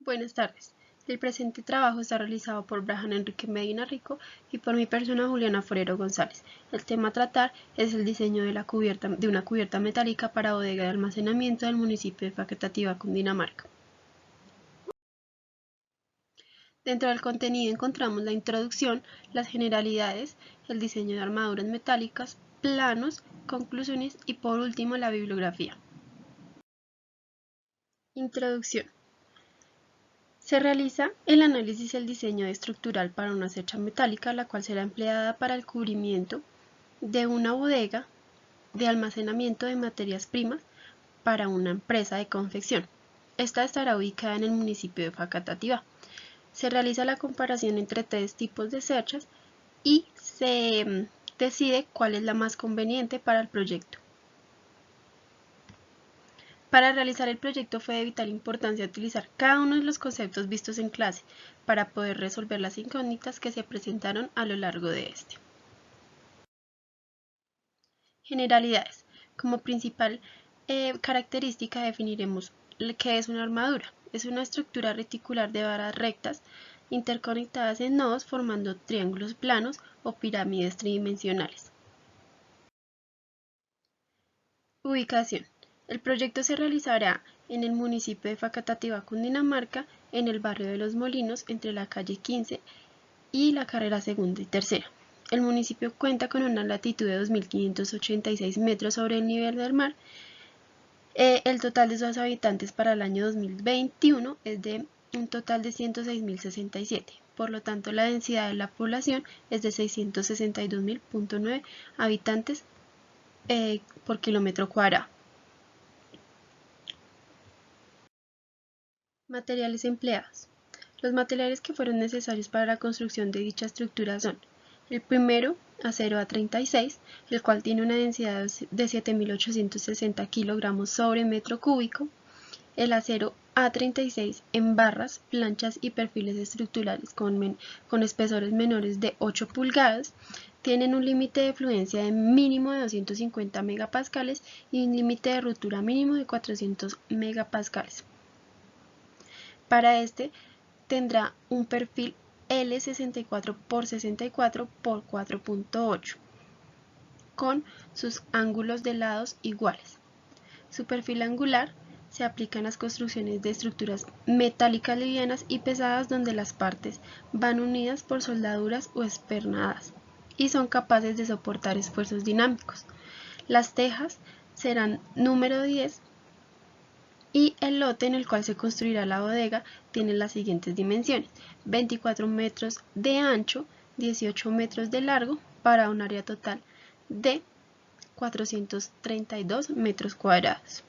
Buenas tardes. El presente trabajo está realizado por Brajan Enrique Medina Rico y por mi persona Juliana Forero González. El tema a tratar es el diseño de una cubierta metálica para bodega de almacenamiento del municipio de Facatativá, Cundinamarca. Dentro del contenido encontramos la introducción, las generalidades, el diseño de armaduras metálicas, planos, conclusiones y por último la bibliografía. Introducción. Se realiza el análisis y el diseño estructural para una cercha metálica, la cual será empleada para el cubrimiento de una bodega de almacenamiento de materias primas para una empresa de confección. Esta estará ubicada en el municipio de Facatativá. Se realiza la comparación entre tres tipos de cerchas y se decide cuál es la más conveniente para el proyecto. Para realizar el proyecto fue de vital importancia utilizar cada uno de los conceptos vistos en clase para poder resolver las incógnitas que se presentaron a lo largo de este. Generalidades. Como principal característica definiremos qué es una armadura. Es una estructura reticular de varas rectas interconectadas en nodos formando triángulos planos o pirámides tridimensionales. Ubicación. El proyecto se realizará en el municipio de Facatativá, Cundinamarca, en el barrio de Los Molinos, entre la calle 15 y la carrera segunda y tercera. El municipio cuenta con una latitud de 2.586 metros sobre el nivel del mar. El total de sus habitantes para el año 2021 es de un total de 106.067. Por lo tanto, la densidad de la población es de 662.9 habitantes por kilómetro cuadrado. Materiales empleados. Los materiales que fueron necesarios para la construcción de dicha estructura son: el primero, acero A36, el cual tiene una densidad de 7.860 kilogramos sobre metro cúbico; el acero A36 en barras, planchas y perfiles estructurales con espesores menores de 8 pulgadas, tienen un límite de fluencia de mínimo de 250 megapascales y un límite de ruptura mínimo de 400 megapascales. Para este tendrá un perfil L64 x 64 x 4.8 con sus ángulos de lados iguales. Su perfil angular se aplica en las construcciones de estructuras metálicas livianas y pesadas donde las partes van unidas por soldaduras o espernadas y son capaces de soportar esfuerzos dinámicos. Las tejas serán número 10 y el lote en el cual se construirá la bodega tiene las siguientes dimensiones: 24 metros de ancho, 18 metros de largo, para un área total de 432 metros cuadrados.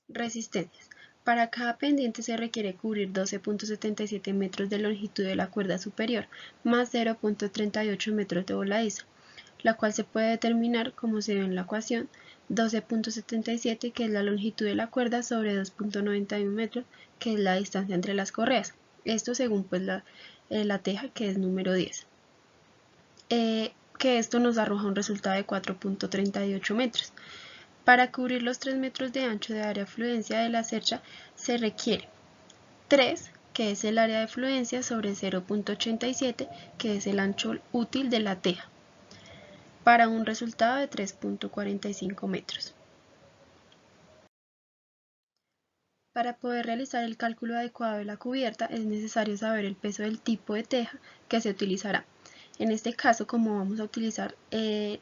Resistencias. Para cada pendiente se requiere cubrir 12.77 metros de longitud de la cuerda superior, más 0.38 metros de voladizo, la cual se puede determinar como se ve en la ecuación: 12.77, que es la longitud de la cuerda, sobre 2.91 metros, que es la distancia entre las correas. Esto según pues la teja, que es número 10. Que esto nos arroja un resultado de 4.38 metros. Para cubrir los 3 metros de ancho de área de fluencia de la cercha se requiere 3, que es el área de fluencia, sobre 0.87, que es el ancho útil de la teja, para un resultado de 3.45 metros. Para poder realizar el cálculo adecuado de la cubierta es necesario saber el peso del tipo de teja que se utilizará. En este caso, como vamos a utilizar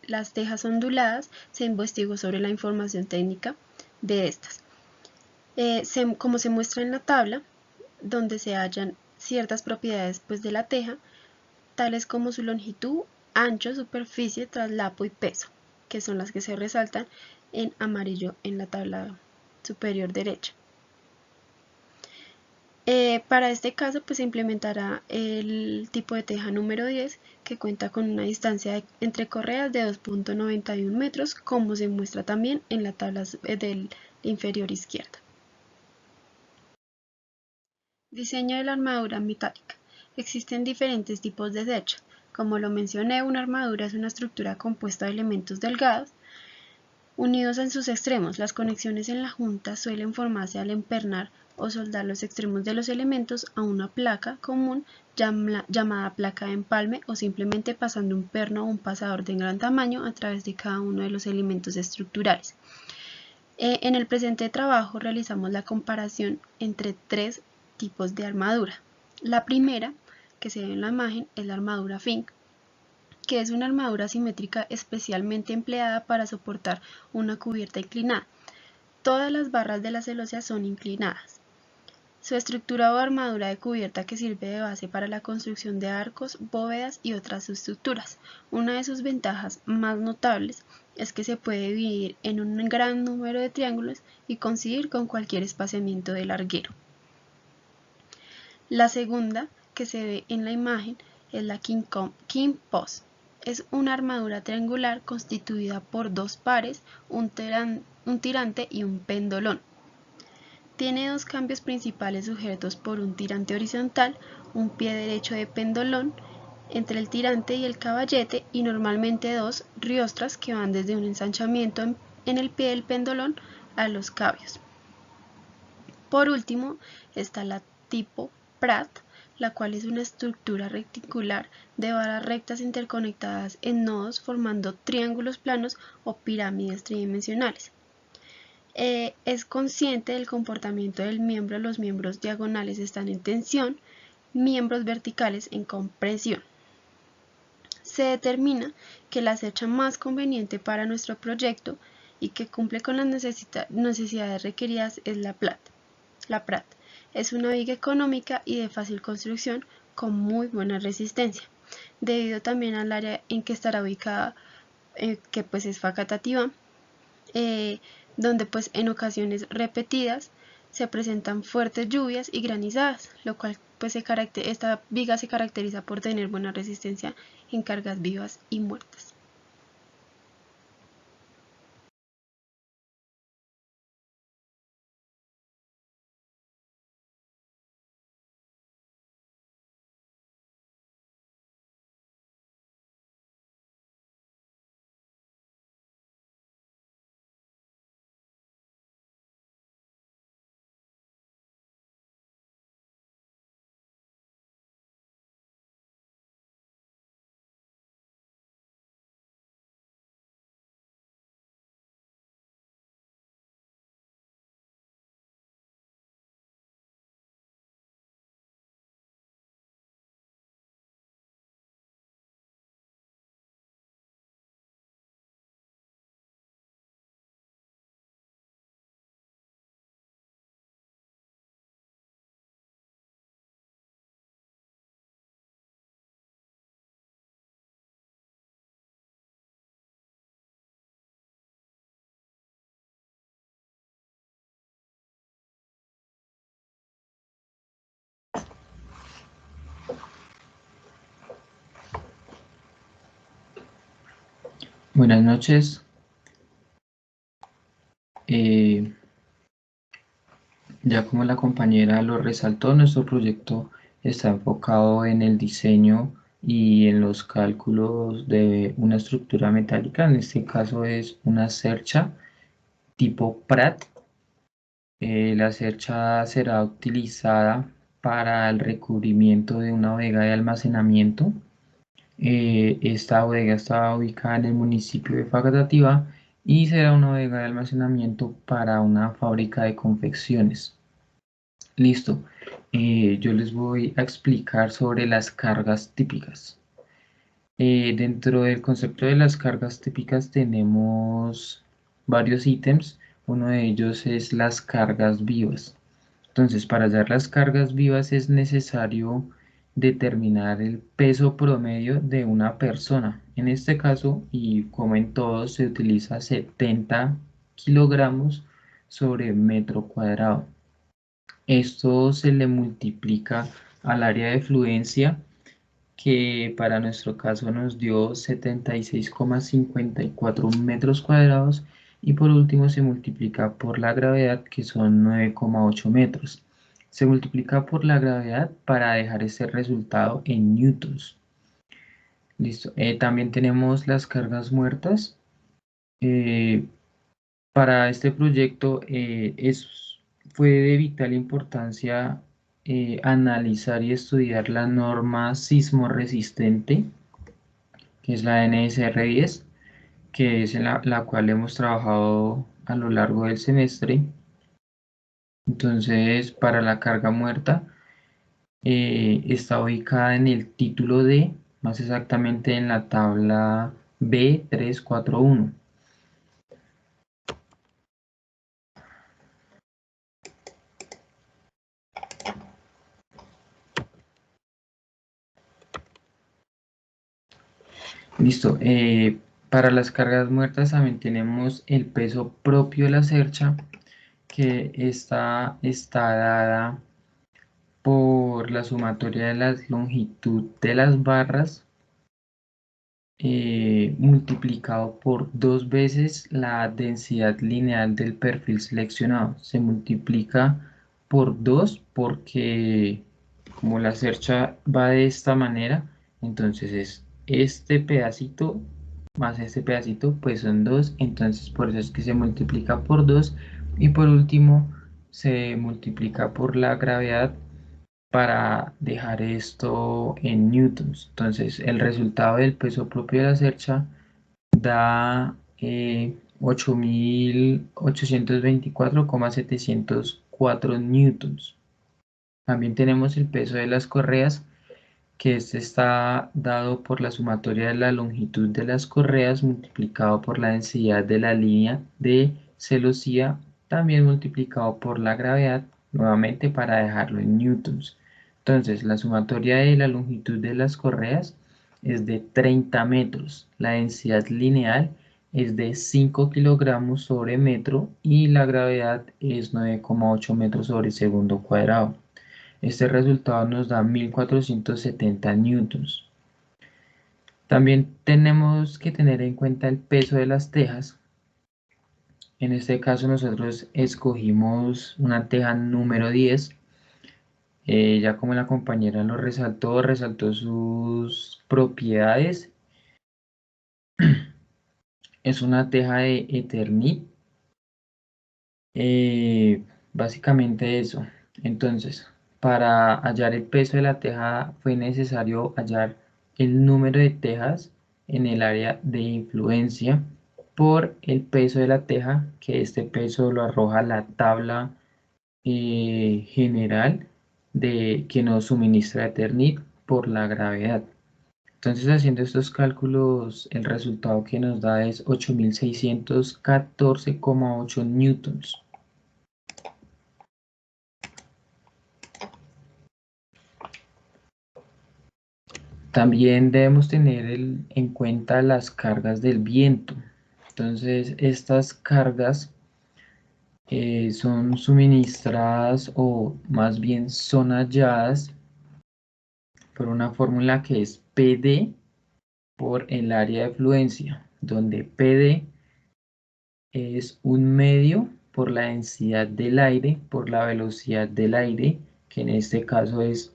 las tejas onduladas, se investigó sobre la información técnica de estas. Como se muestra en la tabla, donde se hallan ciertas propiedades pues, de la teja, tales como su longitud, ancho, superficie, traslapo y peso, que son las que se resaltan en amarillo en la tabla superior derecha. Para este caso pues se implementará el tipo de teja número 10, que cuenta con una distancia entre correas de 2.91 metros, como se muestra también en la tabla del inferior izquierda. Diseño de la armadura metálica. Existen diferentes tipos de cercha. Como lo mencioné, una armadura es una estructura compuesta de elementos delgados Unidos en sus extremos, las conexiones en la junta suelen formarse al empernar o soldar los extremos de los elementos a una placa común llamada placa de empalme o simplemente pasando un perno o un pasador de gran tamaño a través de cada uno de los elementos estructurales. En el presente trabajo realizamos la comparación entre tres tipos de armadura. La primera, que se ve en la imagen, es la armadura Fink, que es una armadura simétrica especialmente empleada para soportar una cubierta inclinada. Todas las barras de la celosía son inclinadas. Su estructura o armadura de cubierta que sirve de base para la construcción de arcos, bóvedas y otras estructuras. Una de sus ventajas más notables es que se puede dividir en un gran número de triángulos y coincidir con cualquier espaciamiento del larguero. La segunda, que se ve en la imagen, es la King Post. Es una armadura triangular constituida por dos pares, un tirante y un pendolón. Tiene dos cambios principales sujetos por un tirante horizontal, un pie derecho de pendolón entre el tirante y el caballete y normalmente dos riostras que van desde un ensanchamiento en el pie del pendolón a los cabios. Por último está la tipo Pratt, la cual es una estructura reticular de varas rectas interconectadas en nodos formando triángulos planos o pirámides tridimensionales. Es consciente del comportamiento del miembro. Los miembros diagonales están en tensión, miembros verticales en compresión. Se determina que la cercha más conveniente para nuestro proyecto y que cumple con las necesidades requeridas es la Pratt. Es una viga económica y de fácil construcción con muy buena resistencia, debido también al área en que estará ubicada, que pues es facultativa, donde pues en ocasiones repetidas se presentan fuertes lluvias y granizadas, lo cual pues esta viga se caracteriza por tener buena resistencia en cargas vivas y muertas. Buenas noches. Ya como la compañera lo resaltó, nuestro proyecto está enfocado en el diseño y en los cálculos de una estructura metálica. En este caso es una cercha tipo Pratt. La cercha será utilizada para el recubrimiento de una bodega de almacenamiento. Esta bodega está ubicada en el municipio de Facatativá y será una bodega de almacenamiento para una fábrica de confecciones. Listo. Yo les voy a explicar sobre las cargas típicas. Dentro del concepto de las cargas típicas tenemos varios ítems. Uno de ellos es las cargas vivas. Entonces, para hallar las cargas vivas es necesario determinar el peso promedio de una persona. En este caso, y como en todos, se utiliza 70 kilogramos sobre metro cuadrado. Esto se le multiplica al área de fluencia, que para nuestro caso nos dio 76,54 metros cuadrados, y por último se multiplica por la gravedad, que son 9,8 metros. Se multiplica por la gravedad para dejar este resultado en newtons. Listo. También tenemos las cargas muertas. Para este proyecto fue de vital importancia analizar y estudiar la norma sismo resistente, que es la NSR 10, que es en la cual hemos trabajado a lo largo del semestre. Entonces, para la carga muerta, está ubicada en el título D, más exactamente en la tabla B341. Listo. Para las cargas muertas también tenemos el peso propio de la cercha, que está dada por la sumatoria de la longitud de las barras multiplicado por 2 veces la densidad lineal del perfil seleccionado. Se multiplica por 2 porque como la cercha va de esta manera, entonces es este pedacito más este pedacito, pues son 2, entonces por eso es que se multiplica por 2 y por último se multiplica por la gravedad para dejar esto en newtons. Entonces el resultado del peso propio de la cercha da 8.824,704 newtons. También tenemos el peso de las correas, que este está dado por la sumatoria de la longitud de las correas multiplicado por la densidad de la línea de celosía, también multiplicado por la gravedad, nuevamente para dejarlo en newtons. Entonces, la sumatoria de la longitud de las correas es de 30 metros, la densidad lineal es de 5 kilogramos sobre metro y la gravedad es 9,8 metros sobre segundo cuadrado. Este resultado nos da 1470 newtons. También tenemos que tener en cuenta el peso de las tejas. En este caso nosotros escogimos una teja número 10. Ya como la compañera lo resaltó sus propiedades. Es una teja de Eternit. Básicamente eso. Entonces, para hallar el peso de la teja fue necesario hallar el número de tejas en el área de influencia por el peso de la teja, que este peso lo arroja la tabla general que nos suministra Eternit por la gravedad. Entonces, haciendo estos cálculos, el resultado que nos da es 8.614,8 newtons. También debemos tener en cuenta las cargas del viento. Entonces, estas cargas son suministradas o más bien son halladas por una fórmula que es PD por el área de fluencia, donde PD es un medio por la densidad del aire, por la velocidad del aire, que en este caso es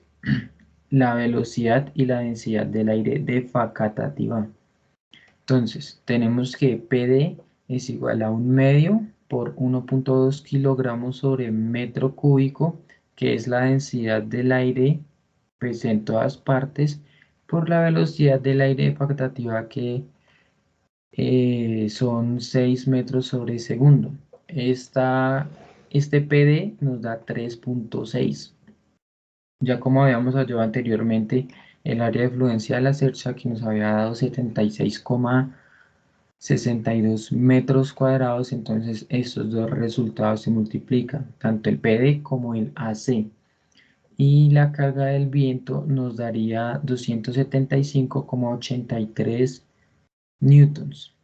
la velocidad y la densidad del aire de facatativa. Entonces, tenemos que PD es igual a un medio por 1,2 kilogramos sobre metro cúbico, que es la densidad del aire pues, en todas partes, por la velocidad del aire de facatativa, que son 6 metros sobre segundo. Este PD nos da 3,6. Ya como habíamos hallado anteriormente, el área de fluencia de la cercha que nos había dado 76,62 metros cuadrados, entonces estos dos resultados se multiplican, tanto el PD como el AC. Y la carga del viento nos daría 275,83 newtons.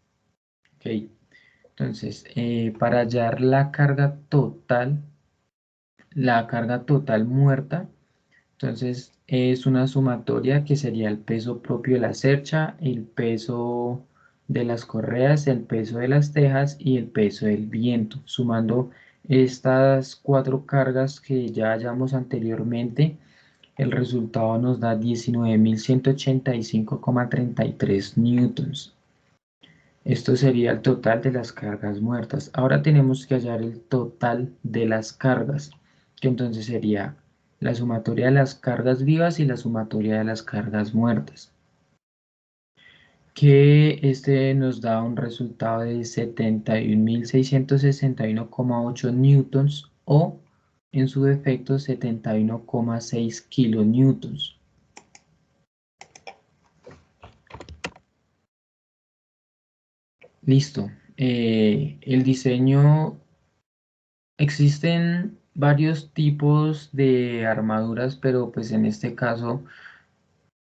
Okay. Entonces, para hallar la carga total muerta, entonces es una sumatoria que sería el peso propio de la cercha, el peso de las correas, el peso de las tejas y el peso del viento. Sumando estas 4 cargas que ya hallamos anteriormente, el resultado nos da 19.185,33 newtons. Esto sería el total de las cargas muertas. Ahora tenemos que hallar el total de las cargas, que entonces sería la sumatoria de las cargas vivas y la sumatoria de las cargas muertas, que este nos da un resultado de 71.661,8 newtons o en su defecto 71,6 kilonewtons. Listo. El diseño, existen varios tipos de armaduras, pero pues en este caso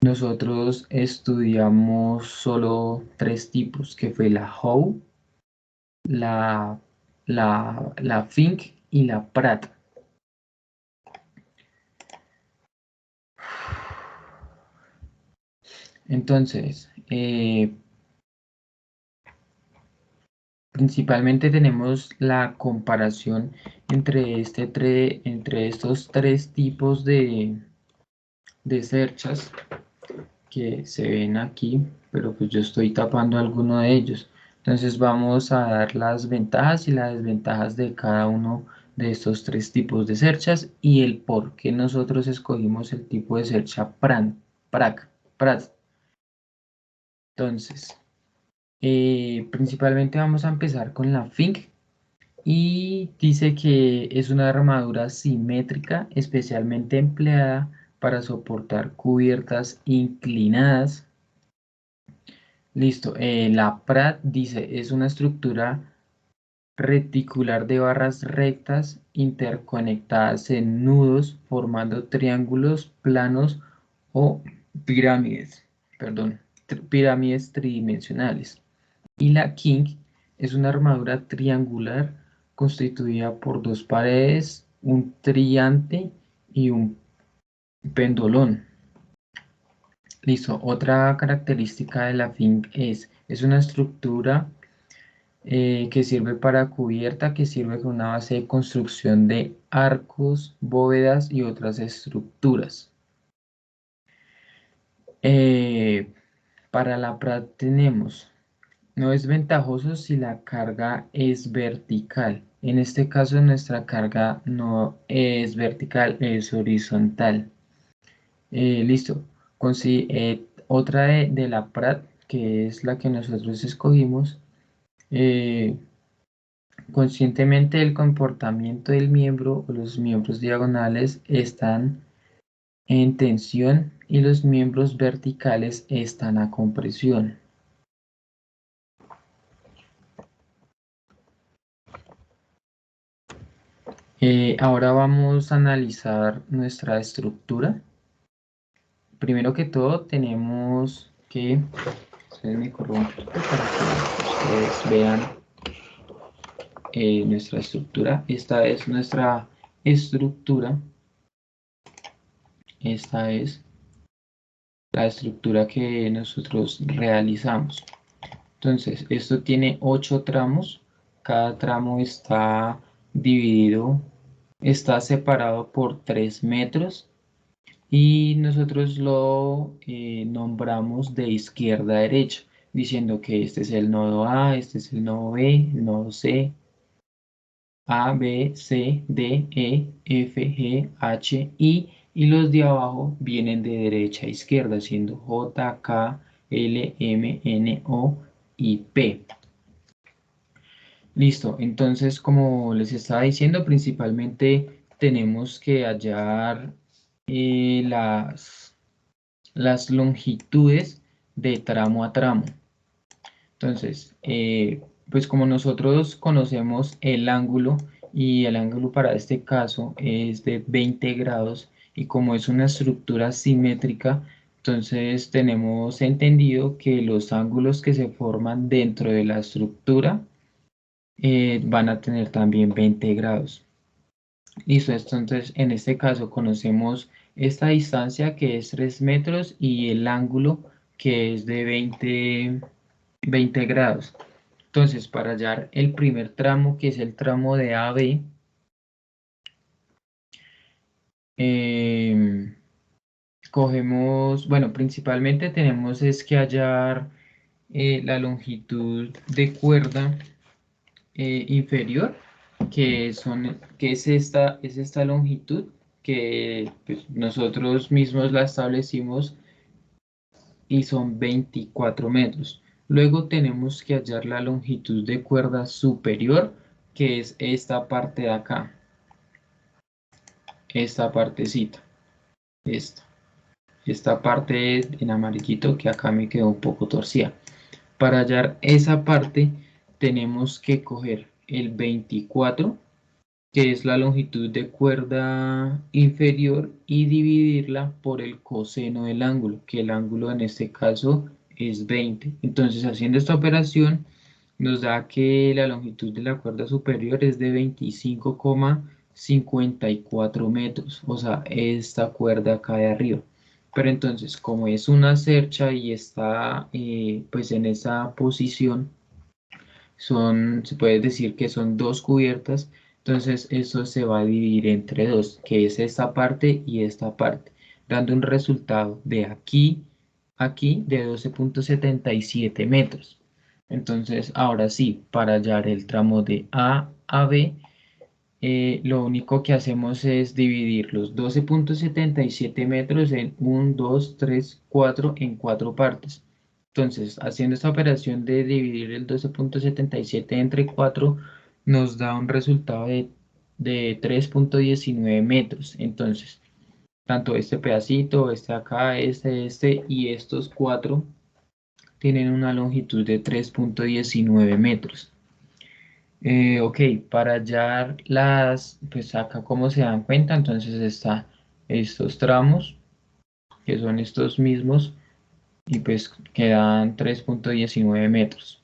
nosotros estudiamos solo tres tipos, que fue la Howe, la, la Fink y la Pratt. Entonces, principalmente tenemos la comparación entre estos tres tipos de cerchas que se ven aquí, pero pues yo estoy tapando alguno de ellos. Entonces vamos a dar las ventajas y las desventajas de cada uno de estos tres tipos de cerchas y el por qué nosotros escogimos el tipo de cercha Pratt. Entonces, principalmente vamos a empezar con la Fink y dice que es una armadura simétrica especialmente empleada para soportar cubiertas inclinadas. Listo, la Pratt dice es una estructura reticular de barras rectas interconectadas en nudos formando triángulos planos o pirámides, perdón, pirámides tridimensionales. Y la King es una armadura triangular constituida por dos paredes, un triante y un pendolón. Listo, otra característica de la Fink es una estructura que sirve para cubierta, que sirve con una base de construcción de arcos, bóvedas y otras estructuras. Eh, para la Prat tenemos, no es ventajoso si la carga es vertical. En este caso nuestra carga no es vertical, es horizontal. Listo. Otra de la Prat, que es la que nosotros escogimos, eh, conscientemente el comportamiento del miembro o los miembros diagonales están en tensión y los miembros verticales están a compresión. Ahora vamos a analizar nuestra estructura. Primero que todo tenemos que, me corro un poquito para que ustedes vean nuestra estructura. Esta es nuestra estructura. Esta es la estructura que nosotros realizamos. Entonces, esto tiene 8 tramos. Cada tramo está dividido, está separado por 3 metros y nosotros lo nombramos de izquierda a derecha, diciendo que este es el nodo A, este es el nodo B, el nodo C, A, B, C, D, E, F, G, H, I y los de abajo vienen de derecha a izquierda, siendo J, K, L, M, N, O y P. Listo, entonces como les estaba diciendo, principalmente tenemos que hallar las longitudes de tramo a tramo. Entonces, pues como nosotros conocemos el ángulo y el ángulo para este caso es de 20 grados y como es una estructura simétrica, entonces tenemos entendido que los ángulos que se forman dentro de la estructura van a tener también 20 grados. Listo, entonces en este caso conocemos esta distancia que es 3 metros y el ángulo que es de 20 grados. Entonces, para hallar el primer tramo, que es el tramo de AB, cogemos, bueno, principalmente tenemos es que hallar la longitud de cuerda inferior, que es esta longitud que pues, nosotros mismos la establecimos y son 24 metros. Luego tenemos que hallar la longitud de cuerda superior, que es esta parte de acá, esta partecita, esta. Esta parte en amarillito que acá me quedó un poco torcida. Para hallar esa parte tenemos que coger el 24, que es la longitud de cuerda inferior, y dividirla por el coseno del ángulo, que el ángulo en este caso es 20. Entonces, haciendo esta operación nos da que la longitud de la cuerda superior es de 25,54 metros, o sea, esta cuerda acá de arriba. Pero entonces, como es una cercha y está pues en esa posición, se puede decir que son dos cubiertas, entonces eso se va a dividir entre dos, que es esta parte y esta parte, dando un resultado de aquí a aquí de 12,77 metros. Entonces, ahora sí, para hallar el tramo de A a B, lo único que hacemos es dividir los 12,77 metros en 1, 2, 3, 4 en cuatro partes. Entonces, haciendo esta operación de dividir el 12,77 entre 4, nos da un resultado de 3,19 metros. Entonces, tanto este pedacito, este acá, este y estos cuatro tienen una longitud de 3,19 metros. Ok, para hallar pues acá como se dan cuenta, entonces está estos tramos, que son estos mismos, y pues quedan 3,19 metros.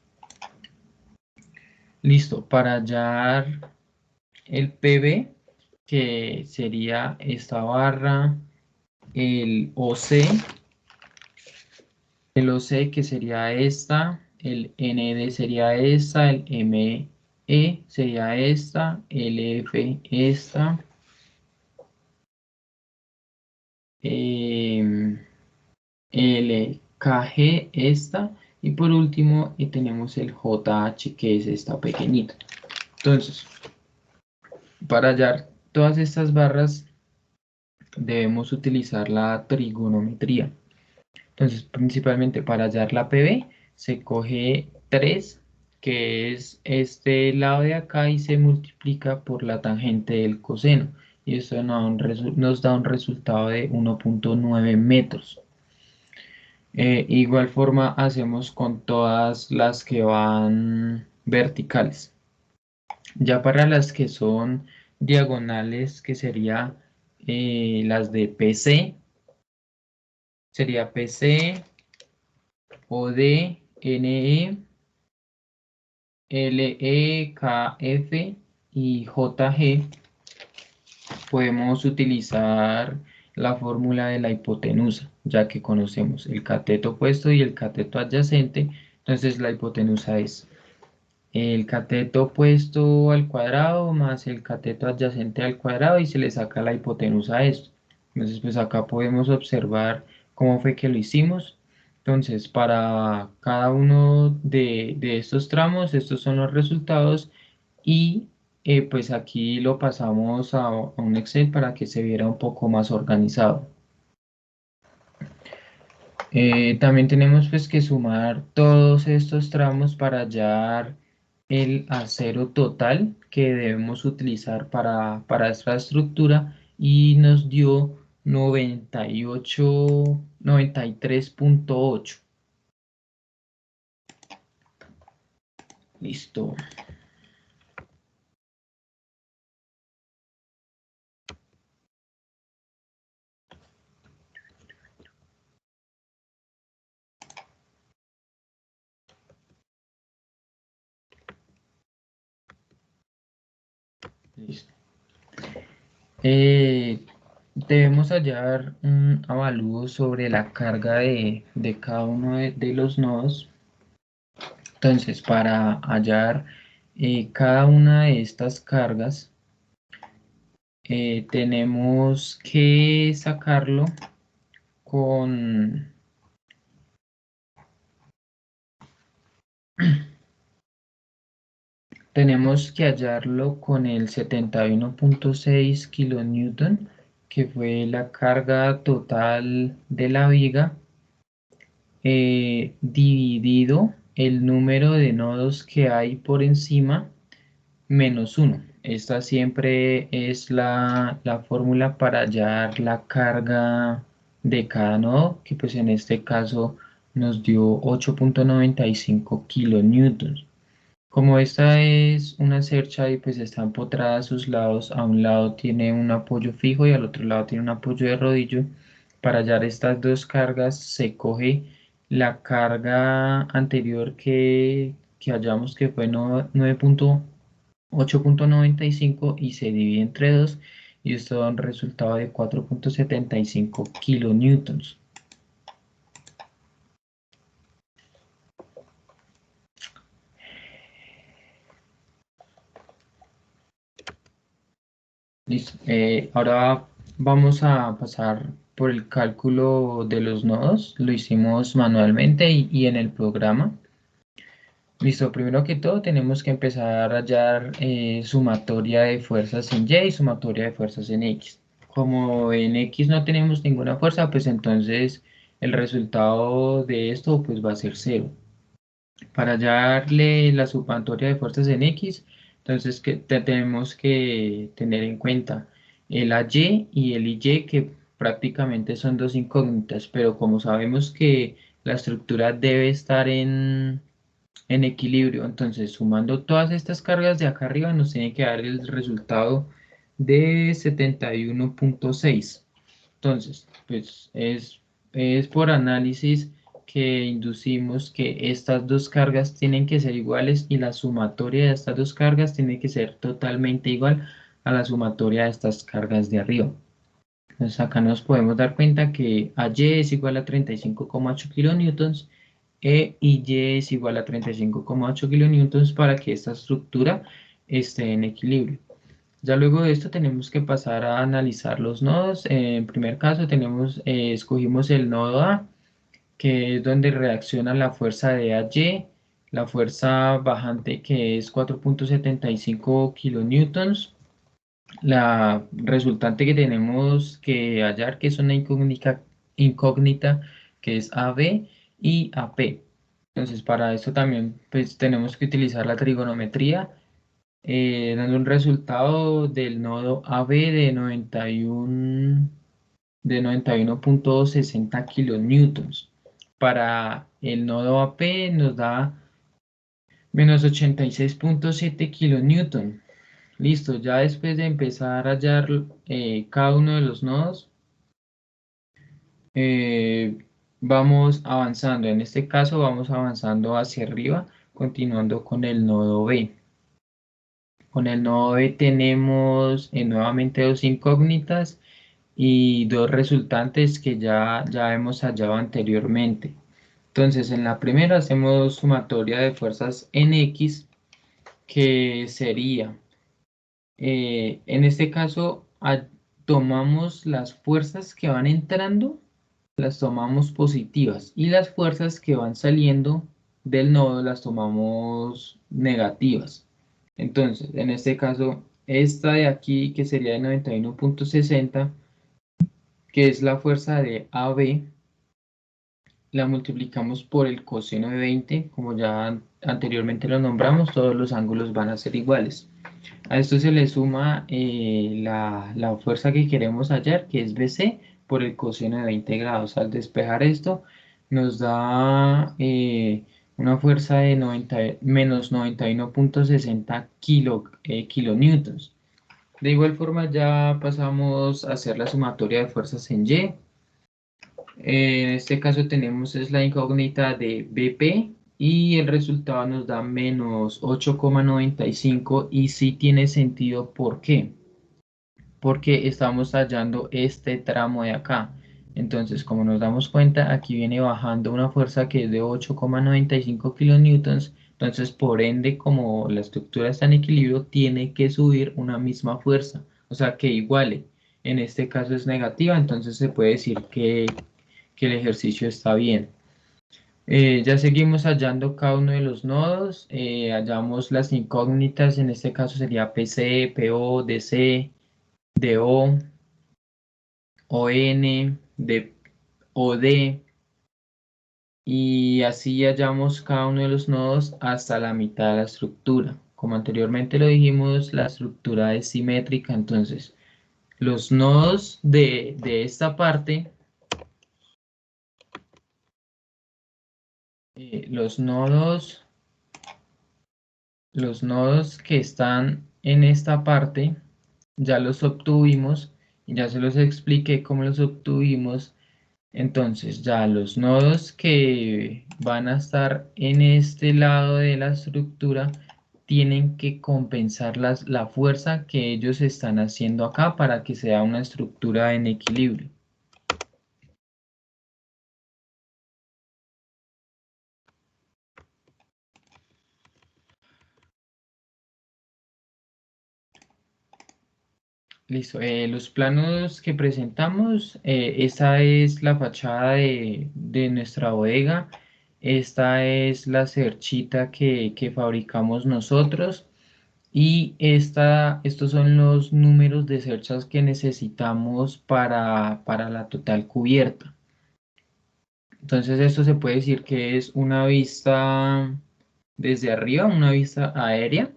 Listo, para hallar el PB, que sería esta barra, el OC, el OC que sería esta, el ND sería esta, el ME sería esta, el F esta, el KG esta, y por último tenemos el JH, que es esta pequeñita. Entonces, para hallar todas estas barras debemos utilizar la trigonometría. Entonces, principalmente para hallar la PB, se coge 3, que es este lado de acá, y se multiplica por la tangente del coseno. Y esto nos da un resultado de 1,9 metros. Igual forma hacemos con todas las que van verticales. Ya para las que son diagonales, que sería las de PC, sería PC, OD, NE, LE, KF y JG. Podemos utilizar la fórmula de la hipotenusa, ya que conocemos el cateto opuesto y el cateto adyacente. Entonces la hipotenusa es el cateto opuesto al cuadrado más el cateto adyacente al cuadrado, y se le saca la hipotenusa a esto. Entonces pues acá podemos observar cómo fue que lo hicimos. Entonces, para cada uno de estos tramos, estos son los resultados, y pues aquí lo pasamos a un Excel para que se viera un poco más organizado. También tenemos pues que sumar todos estos tramos para hallar el acero total que debemos utilizar para esta estructura, y nos dio 93,8. Listo. Listo. Debemos hallar un avalúo sobre la carga de cada uno de los nodos. Entonces, para hallar cada una de estas cargas, tenemos que sacarlo con tenemos que hallarlo con el 71.6 kilonewton, que fue la carga total de la viga, dividido el número de nodos que hay por encima menos 1. Esta siempre es la fórmula para hallar la carga de cada nodo, que pues en este caso nos dio 8.95 kilonewtons. Como esta es una cercha y pues está empotrada a sus lados, a un lado tiene un apoyo fijo y al otro lado tiene un apoyo de rodillo. Para hallar estas dos cargas se coge la carga anterior que hallamos que fue 8.95 y se divide entre 2 y esto da un resultado de 4.75 kilonewtons. Listo. Ahora vamos a pasar por el cálculo de los nodos. Lo hicimos manualmente y en el programa. Listo, primero que todo tenemos que empezar a hallar sumatoria de fuerzas en Y y sumatoria de fuerzas en X. Como en X no tenemos ninguna fuerza, pues entonces el resultado de esto pues va a ser 0. Para hallarle la sumatoria de fuerzas en X, entonces tenemos que tener en cuenta el AY y el IY, que prácticamente son dos incógnitas, pero como sabemos que la estructura debe estar en equilibrio. Entonces, sumando todas estas cargas de acá arriba, nos tiene que dar el resultado de 71.6. Entonces, pues es por análisis que inducimos que estas dos cargas tienen que ser iguales y la sumatoria de estas dos cargas tiene que ser totalmente igual a la sumatoria de estas cargas de arriba. Entonces acá nos podemos dar cuenta que AY es igual a 35,8 kilonewtons y Y es igual a 35,8 kilonewtons para que esta estructura esté en equilibrio. Ya luego de esto tenemos que pasar a analizar los nodos. En primer caso escogimos el nodo A, que es donde reacciona la fuerza de AY, la fuerza bajante que es 4.75 kilonewtons, la resultante que tenemos que hallar, que es una incógnita que es AB y AP. Entonces, para esto también pues, tenemos que utilizar la trigonometría, dando un resultado del nodo AB de 91.60 kilonewtons. Para el nodo AP nos da menos 86.7 kilonewtons. Listo, ya después de empezar a hallar cada uno de los nodos, eh, vamos avanzando. En este caso vamos avanzando hacia arriba, continuando con el nodo B. Con el nodo B tenemos nuevamente dos incógnitas y dos resultantes que ya hemos hallado anteriormente. Entonces, en la primera hacemos sumatoria de fuerzas en X, que sería... en este caso, tomamos las fuerzas que van entrando, las tomamos positivas y las fuerzas que van saliendo del nodo las tomamos negativas. Entonces, en este caso, esta de aquí, que sería de 91.60, que es la fuerza de AB, la multiplicamos por el coseno de 20, como ya anteriormente lo nombramos, todos los ángulos van a ser iguales. A esto se le suma la fuerza que queremos hallar, que es BC, por el coseno de 20 grados. Al despejar esto, nos da una fuerza de menos 91.60 kilonewtons. De igual forma, ya pasamos a hacer la sumatoria de fuerzas en Y. En este caso tenemos es la incógnita de BP y el resultado nos da menos 8,95 y sí tiene sentido. ¿Por qué? Porque estamos hallando este tramo de acá. Entonces, como nos damos cuenta, aquí viene bajando una fuerza que es de 8,95 kilonewtons. Entonces, por ende, como la estructura está en equilibrio, tiene que subir una misma fuerza, o sea, que iguale. En este caso es negativa, entonces se puede decir que el ejercicio está bien. Ya seguimos hallando cada uno de los nodos, hallamos las incógnitas, en este caso sería PC, PO, DC, DO, ON, OD, y así hallamos cada uno de los nodos hasta la mitad de la estructura. Como anteriormente lo dijimos, la estructura es simétrica, entonces los nodos de esta parte, eh, los nodos, los nodos que están en esta parte, ya los obtuvimos, y ya se los expliqué cómo los obtuvimos. Entonces ya los nodos que van a estar en este lado de la estructura tienen que compensar la fuerza que ellos están haciendo acá para que sea una estructura en equilibrio. Listo, los planos que presentamos, esta es la fachada de nuestra bodega, esta es la cerchita que fabricamos nosotros. Y estos son los números de cerchas que necesitamos para la total cubierta. Entonces esto se puede decir que es una vista desde arriba, una vista aérea.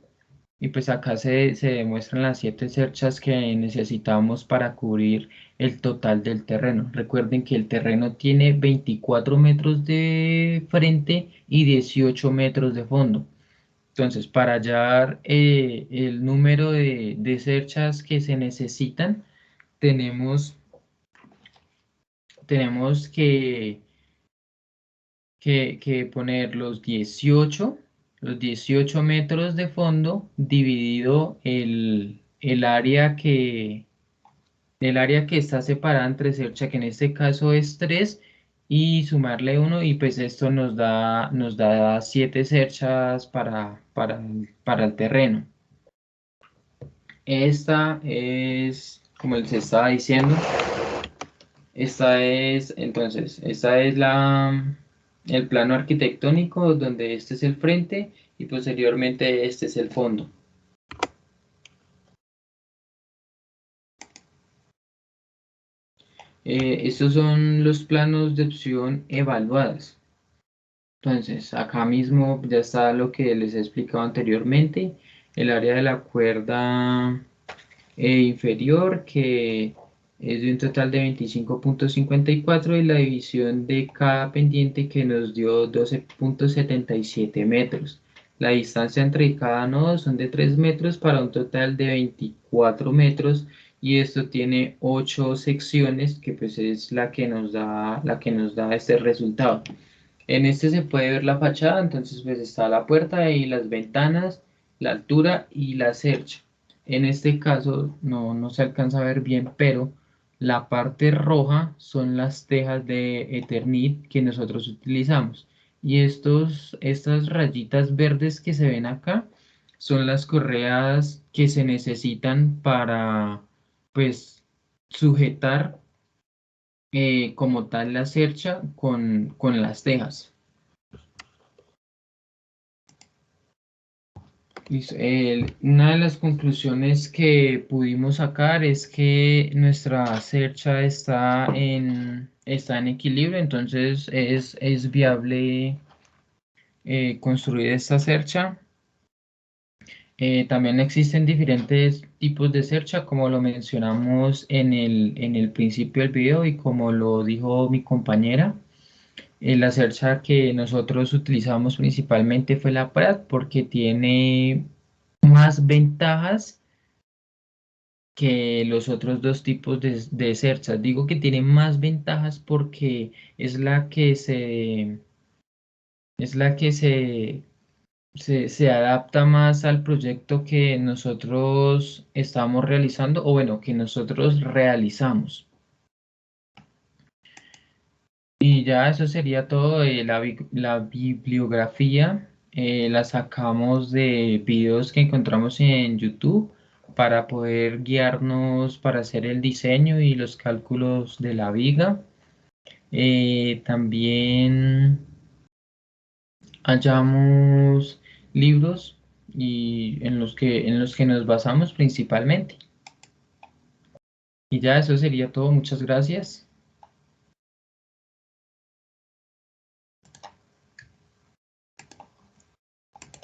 Y pues acá se demuestran las 7 cerchas que necesitamos para cubrir el total del terreno. Recuerden que el terreno tiene 24 metros de frente y 18 metros de fondo. Entonces, para hallar el número de cerchas que se necesitan, tenemos, tenemos que poner los 18 metros de fondo dividido el área que está separada entre cercha, que en este caso es 3, y sumarle uno, y pues esto nos da 7 cerchas para el terreno. Esta es, como les estaba diciendo, esta es el plano arquitectónico donde este es el frente y posteriormente este es el fondo. Estos son los planos de opción evaluadas. Entonces, acá mismo ya está lo que les he explicado anteriormente, el área de la cuerda inferior, que es de un total de 25,54, y la división de cada pendiente que nos dio 12,77 metros. La distancia entre cada nodo son de 3 metros para un total de 24 metros, y esto tiene 8 secciones, que pues es la que nos da este resultado. En este se puede ver la fachada, entonces pues está la puerta y las ventanas, la altura y la cercha. En este caso no se alcanza a ver bien, pero la parte roja son las tejas de Eternit que nosotros utilizamos. Y estas rayitas verdes que se ven acá son las correas que se necesitan para pues sujetar como tal la cercha con las tejas. Listo. Una de las conclusiones que pudimos sacar es que nuestra cercha está en equilibrio, entonces es viable construir esta cercha. También existen diferentes tipos de cercha, como lo mencionamos en el principio del video y como lo dijo mi compañera. La cercha que nosotros utilizamos principalmente fue la Prat porque tiene más ventajas que los otros dos tipos de cerchas. Digo que tiene más ventajas porque es la que se adapta más al proyecto que nosotros estamos realizando, o bueno, que nosotros realizamos. Y ya eso sería todo. La bibliografía la sacamos de videos que encontramos en YouTube para poder guiarnos para hacer el diseño y los cálculos de la viga. También hallamos libros y en los que nos basamos principalmente. Y ya eso sería todo. Muchas gracias.